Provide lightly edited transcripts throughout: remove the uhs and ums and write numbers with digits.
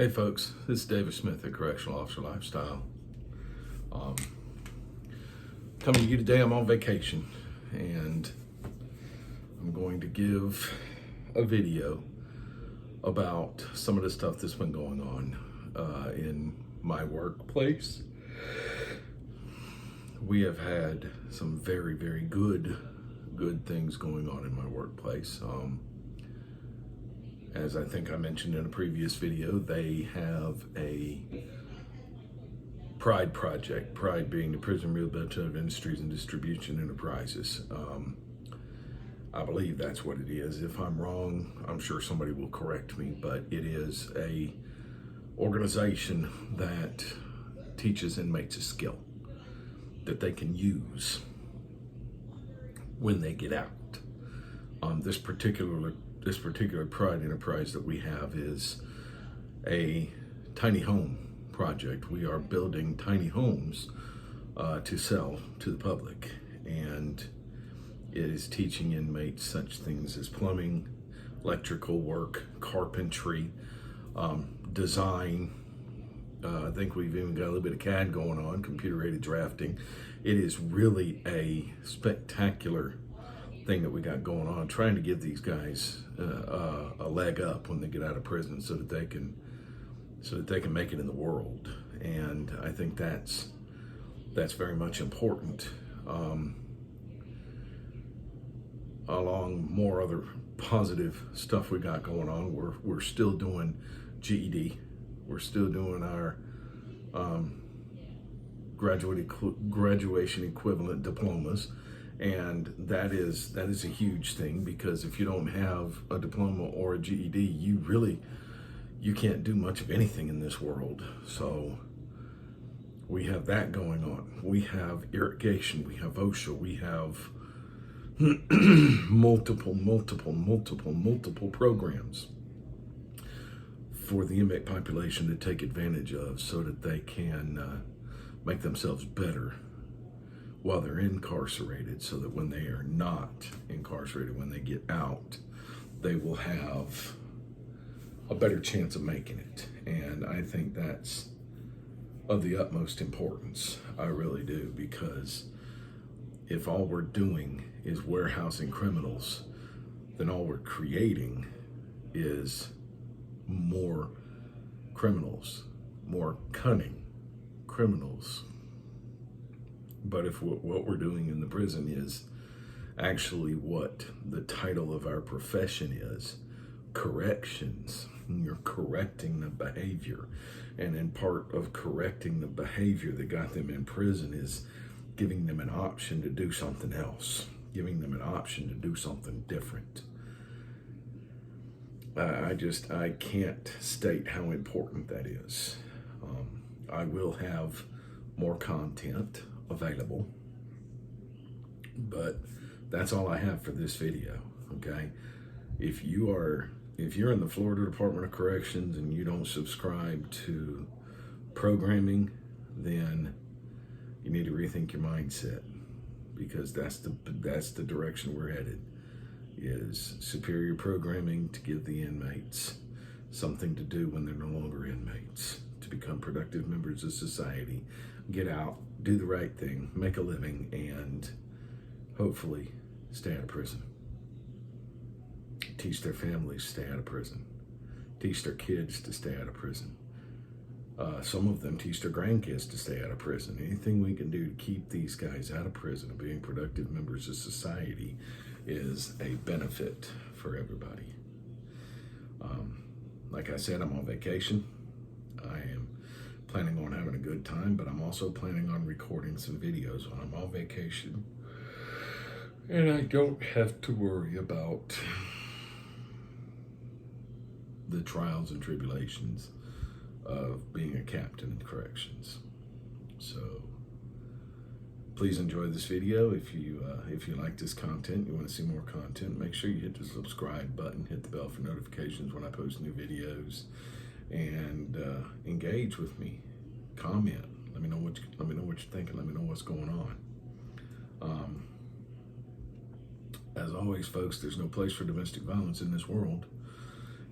Hey folks, this is David Smith at Correctional Officer Lifestyle. Coming to you today, I'm on vacation and I'm going to give a video about some of the stuff that's been going on in my workplace. We have had some very, very good things going on in my workplace. As I think I mentioned in a previous video, they have a Pride project, Pride being the Prison Rehabilitative Industries and Distribution Enterprises. I believe that's what it is. If I'm wrong, I'm sure somebody will correct me, but it is a organization that teaches inmates a skill that they can use when they get out. This particular Pride enterprise that we have is a tiny home project. We are building tiny homes to sell to the public, and it is teaching inmates such things as plumbing, electrical work, carpentry, design. I think we've even got a little bit of CAD going on, computer-aided drafting. It is really a spectacular thing that we got going on, trying to give these guys a leg up when they get out of prison so that they can make it in the world. And I think that's very much important. Along more other positive stuff we got going on, we're still doing GED. We're still doing our graduation equivalent diplomas. And that is a huge thing, because if you don't have a diploma or a GED, you can't do much of anything in this world. So we have that going on. We have irrigation, we have OSHA, we have multiple programs for the inmate population to take advantage of so that they can make themselves better while they're incarcerated, so that when they are not incarcerated, when they get out, they will have a better chance of making it. And I think that's of the utmost importance. I really do, because if all we're doing is warehousing criminals, then all we're creating is more criminals, more cunning criminals. But if what we're doing in the prison is actually what the title of our profession is, corrections, you're correcting the behavior. And in part of correcting the behavior that got them in prison is giving them an option to do something else, giving them an option to do something different. I can't state how important that is. I will have more content available, but that's all I have for this video. Okay, if you're in the Florida Department of Corrections and you don't subscribe to programming, then you need to rethink your mindset, because that's the direction we're headed, is superior programming to give the inmates something to do when they're no longer inmates, to become productive members of society, get out, do the right thing, make a living, and hopefully stay out of prison. Teach their families to stay out of prison. Teach their kids to stay out of prison. Some of them teach their grandkids to stay out of prison. Anything we can do to keep these guys out of prison and being productive members of society is a benefit for everybody. Like I said, I'm on vacation. I am planning on having a good time, but I'm also planning on recording some videos when I'm on vacation. And I don't have to worry about the trials and tribulations of being a captain in corrections. So please enjoy this video. If you like this content, you want to see more content, make sure you hit the subscribe button, hit the bell for notifications when I post new videos, and engage with me. Comment. Let me know what you're thinking. Let me know what's going on. As always, folks, there's no place for domestic violence in this world.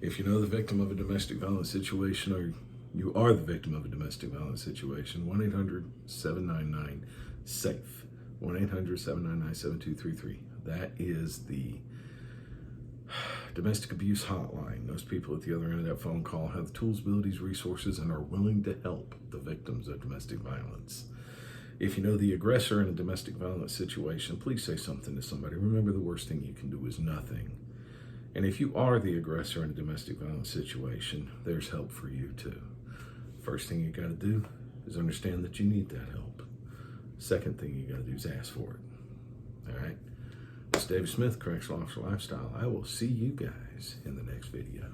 If you know the victim of a domestic violence situation, or you are the victim of a domestic violence situation, 1-800-799-SAFE. 1-800-799-7233. That is the domestic abuse hotline. Those people at the other end of that phone call have the tools, abilities, resources, and are willing to help the victims of domestic violence. If you know the aggressor in a domestic violence situation, please say something to somebody. Remember, the worst thing you can do is nothing. And if you are the aggressor in a domestic violence situation, there's help for you too. First thing you got to do is understand that you need that help. Second thing you got to do is ask for it. All right? It's David Smith, Correctional Officer Lifestyle. I will see you guys in the next video.